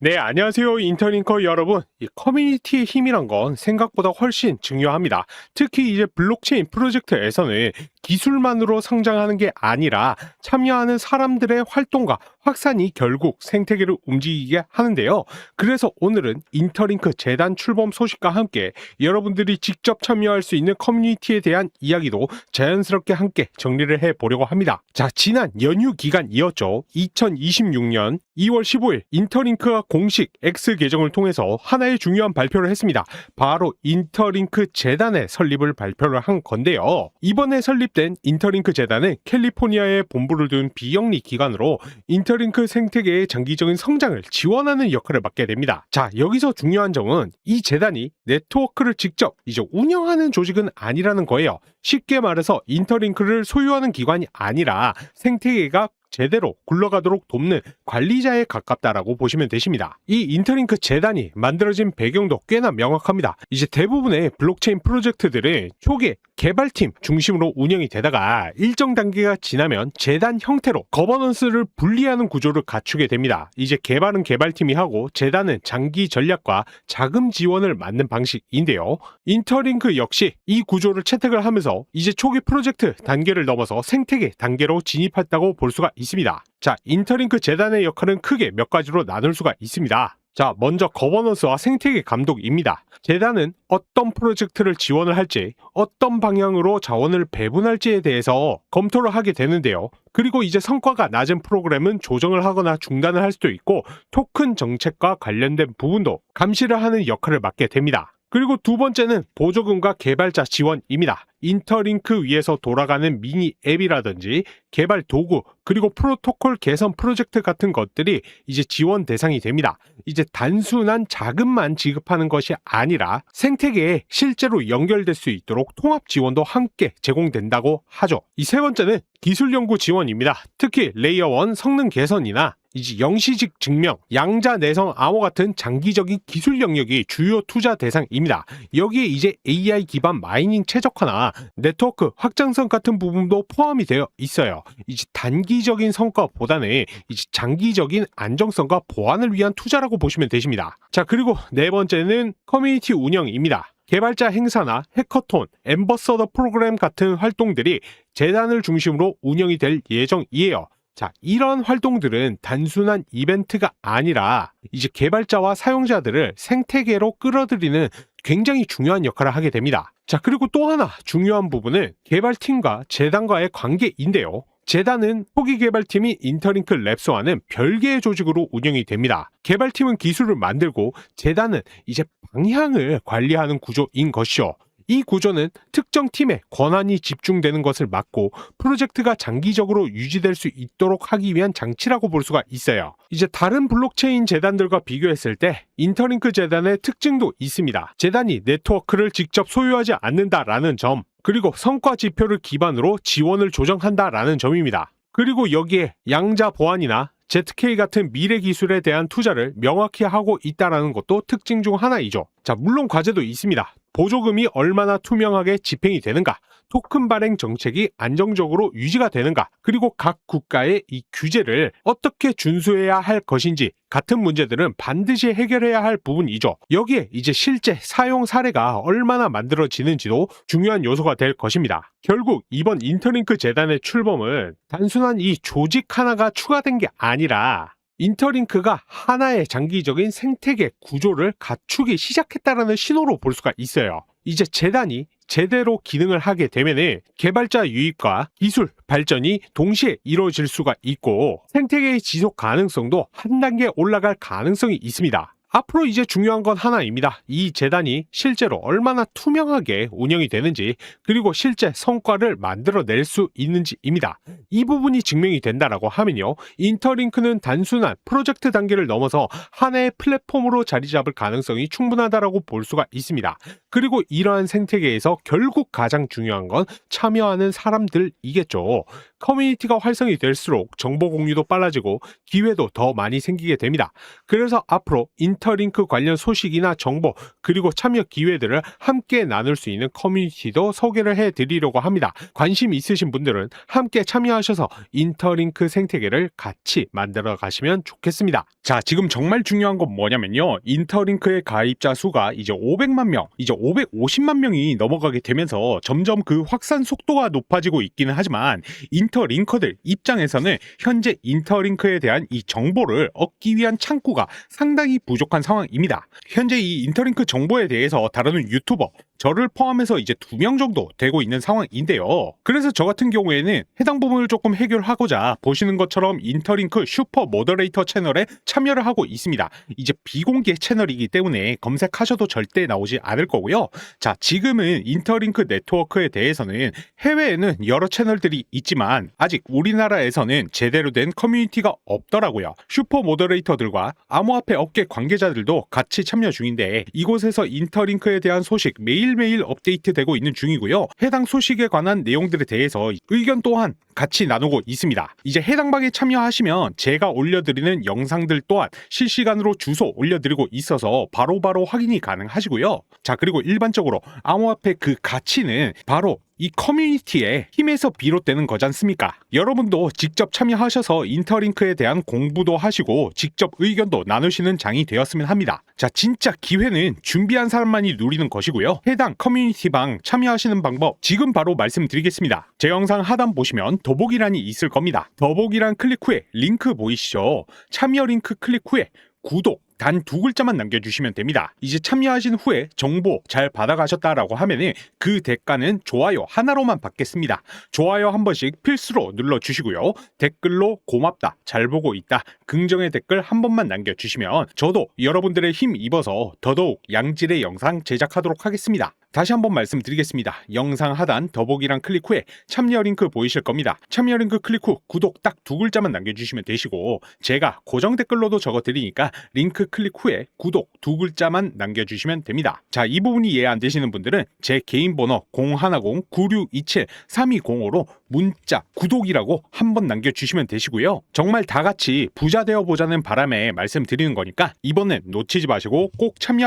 네, 안녕하세요. 인터링커 여러분. 이 커뮤니티의 힘이란 건 생각보다 훨씬 중요합니다. 특히 이제 블록체인 프로젝트에서는 기술만으로 성장하는 게 아니라 참여하는 사람들의 활동과 확산이 결국 생태계를 움직이게 하는데요. 그래서 오늘은 인터링크 재단 출범 소식과 함께 여러분들이 직접 참여할 수 있는 커뮤니티에 대한 이야기도 자연스럽게 함께 정리를 해보려고 합니다. 자, 지난 연휴 기간이었죠. 2026년 2월 15일 인터링크가 공식 X 계정을 통해서 하나의 중요한 발표를 했습니다. 바로 인터링크 재단의 설립을 발표를 한 건데요. 이번에 설립된 인터링크 재단은 캘리포니아에 본부를 둔 비영리 기관으로 인터링크 생태계의 장기적인 성장을 지원하는 역할을 맡게 됩니다. 자, 여기서 중요한 점은 이 재단이 네트워크를 직접 이제 운영하는 조직은 아니라는 거예요. 쉽게 말해서 인터링크를 소유하는 기관이 아니라 생태계가 제대로 굴러가도록 돕는 관리자에 가깝다라고 보시면 되십니다. 이 인터링크 재단이 만들어진 배경도 꽤나 명확합니다. 이제 대부분의 블록체인 프로젝트들은 초기 개발팀 중심으로 운영이 되다가 일정 단계가 지나면 재단 형태로 거버넌스를 분리하는 구조를 갖추게 됩니다. 이제 개발은 개발팀이 하고 재단은 장기 전략과 자금 지원을 맡는 방식인데요. 인터링크 역시 이 구조를 채택을 하면서 이제 초기 프로젝트 단계를 넘어서 생태계 단계로 진입했다고 볼 수가 있습니다. 자, 인터링크 재단의 역할은 크게 몇 가지로 나눌 수가 있습니다. 자, 먼저 거버넌스와 생태계 감독입니다. 재단은 어떤 프로젝트를 지원을 할지, 어떤 방향으로 자원을 배분할지에 대해서 검토를 하게 되는데요. 그리고 이제 성과가 낮은 프로그램은 조정을 하거나 중단을 할 수도 있고, 토큰 정책과 관련된 부분도 감시를 하는 역할을 맡게 됩니다. 그리고 두 번째는 보조금과 개발자 지원입니다. 인터링크 위에서 돌아가는 미니 앱이라든지 개발 도구, 그리고 프로토콜 개선 프로젝트 같은 것들이 이제 지원 대상이 됩니다. 이제 단순한 자금만 지급하는 것이 아니라 생태계에 실제로 연결될 수 있도록 통합 지원도 함께 제공된다고 하죠. 이 세 번째는 기술 연구 지원입니다. 특히 레이어 1 성능 개선이나 이제 영시직 증명, 양자 내성 암호 같은 장기적인 기술 영역이 주요 투자 대상입니다. 여기에 이제 AI 기반 마이닝 최적화나 네트워크 확장성 같은 부분도 포함이 되어 있어요. 이제 단기적인 성과보다는 이제 장기적인 안정성과 보안을 위한 투자라고 보시면 되십니다. 자, 그리고 네 번째는 커뮤니티 운영입니다. 개발자 행사나 해커톤, 앰버서더 프로그램 같은 활동들이 재단을 중심으로 운영이 될 예정이에요. 자, 이런 활동들은 단순한 이벤트가 아니라 이제 개발자와 사용자들을 생태계로 끌어들이는 굉장히 중요한 역할을 하게 됩니다. 자, 그리고 또 하나 중요한 부분은 개발팀과 재단과의 관계인데요. 재단은 초기 개발팀이 인터링크 랩스와는 별개의 조직으로 운영이 됩니다. 개발팀은 기술을 만들고 재단은 이제 방향을 관리하는 구조인 것이죠. 이 구조는 특정 팀에 권한이 집중되는 것을 막고 프로젝트가 장기적으로 유지될 수 있도록 하기 위한 장치라고 볼 수가 있어요. 이제 다른 블록체인 재단들과 비교했을 때 인터링크 재단의 특징도 있습니다. 재단이 네트워크를 직접 소유하지 않는다라는 점, 그리고 성과 지표를 기반으로 지원을 조정한다라는 점입니다. 그리고 여기에 양자 보안이나 ZK 같은 미래 기술에 대한 투자를 명확히 하고 있다는 것도 특징 중 하나이죠. 자, 물론 과제도 있습니다. 보조금이 얼마나 투명하게 집행이 되는가, 토큰 발행 정책이 안정적으로 유지가 되는가, 그리고 각 국가의 이 규제를 어떻게 준수해야 할 것인지 같은 문제들은 반드시 해결해야 할 부분이죠. 여기에 이제 실제 사용 사례가 얼마나 만들어지는지도 중요한 요소가 될 것입니다. 결국 이번 인터링크 재단의 출범은 단순한 이 조직 하나가 추가된 게 아니라 인터링크가 하나의 장기적인 생태계 구조를 갖추기 시작했다라는 신호로 볼 수가 있어요. 이제 재단이 제대로 기능을 하게 되면은 개발자 유입과 기술 발전이 동시에 이루어질 수가 있고 생태계의 지속 가능성도 한 단계 올라갈 가능성이 있습니다. 앞으로 이제 중요한 건 하나입니다. 이 재단이 실제로 얼마나 투명하게 운영이 되는지, 그리고 실제 성과를 만들어낼 수 있는지입니다. 이 부분이 증명이 된다라고 하면요, 인터링크는 단순한 프로젝트 단계를 넘어서 하나의 플랫폼으로 자리 잡을 가능성이 충분하다라고 볼 수가 있습니다. 그리고 이러한 생태계에서 결국 가장 중요한 건 참여하는 사람들이겠죠. 커뮤니티가 활성이 될수록 정보 공유도 빨라지고 기회도 더 많이 생기게 됩니다. 그래서 앞으로 인터링크 관련 소식이나 정보, 그리고 참여 기회들을 함께 나눌 수 있는 커뮤니티도 소개를 해드리려고 합니다. 관심 있으신 분들은 함께 참여하셔서 인터링크 생태계를 같이 만들어 가시면 좋겠습니다. 자, 지금 정말 중요한 건 뭐냐면요. 인터링크의 가입자 수가 이제 500만 명, 이제 550만 명이 넘어가게 되면서 점점 그 확산 속도가 높아지고 있기는 하지만 인터링커들 입장에서는 현재 인터링크에 대한 이 정보를 얻기 위한 창구가 상당히 부족한 상황입니다. 현재 이 인터링크 정보에 대해서 다루는 유튜버 저를 포함해서 이제 2명 정도 되고 있는 상황인데요. 그래서 저 같은 경우에는 해당 부분을 조금 해결하고자 보시는 것처럼 인터링크 슈퍼 모더레이터 채널에 참여를 하고 있습니다. 이제 비공개 채널이기 때문에 검색하셔도 절대 나오지 않을 거고요. 자, 지금은 인터링크 네트워크에 대해서는 해외에는 여러 채널들이 있지만 아직 우리나라에서는 제대로 된 커뮤니티가 없더라고요. 슈퍼 모더레이터들과 암호화폐 업계 관계자들도 같이 참여 중인데 이곳에서 인터링크에 대한 소식 매일매일 업데이트되고 있는 중이고요. 해당 소식에 관한 내용들에 대해서 의견 또한 같이 나누고 있습니다. 이제 해당 방에 참여하시면 제가 올려드리는 영상들 또한 실시간으로 주소 올려드리고 있어서 바로바로 확인이 가능하시고요. 자, 그리고 일반적으로 암호화폐 그 가치는 바로 이 커뮤니티의 힘에서 비롯되는 거지 않습니까? 여러분도 직접 참여하셔서 인터링크에 대한 공부도 하시고 직접 의견도 나누시는 장이 되었으면 합니다. 자, 진짜 기회는 준비한 사람만이 누리는 것이고요. 해당 커뮤니티방 참여하시는 방법 지금 바로 말씀드리겠습니다. 제 영상 하단 보시면 더보기란이 있을 겁니다. 더보기란 클릭 후에 링크 보이시죠? 참여 링크 클릭 후에 구독 단 2글자만 남겨주시면 됩니다. 이제 참여하신 후에 정보 잘 받아가셨다라고 하면은 그 대가는 좋아요 하나로만 받겠습니다. 좋아요 한 번씩 필수로 눌러주시고요. 댓글로 고맙다, 잘 보고 있다, 긍정의 댓글 한 번만 남겨주시면 저도 여러분들의 힘 입어서 더더욱 양질의 영상 제작하도록 하겠습니다. 다시 한번 말씀드리겠습니다. 영상 하단 더보기란 클릭 후에 참여 링크 보이실 겁니다. 참여 링크 클릭 후 구독 딱 2글자만 남겨주시면 되시고 제가 고정 댓글로도 적어드리니까 링크 클릭 후에 구독 2글자만 남겨주시면 됩니다. 자, 이 부분이 이해 안 되시는 분들은 제 개인 번호 010-9627-3205로 문자 구독이라고 한번 남겨주시면 되시고요. 정말 다 같이 부자 되어 보자는 바람에 말씀드리는 거니까 이번엔 놓치지 마시고 꼭 참여하시기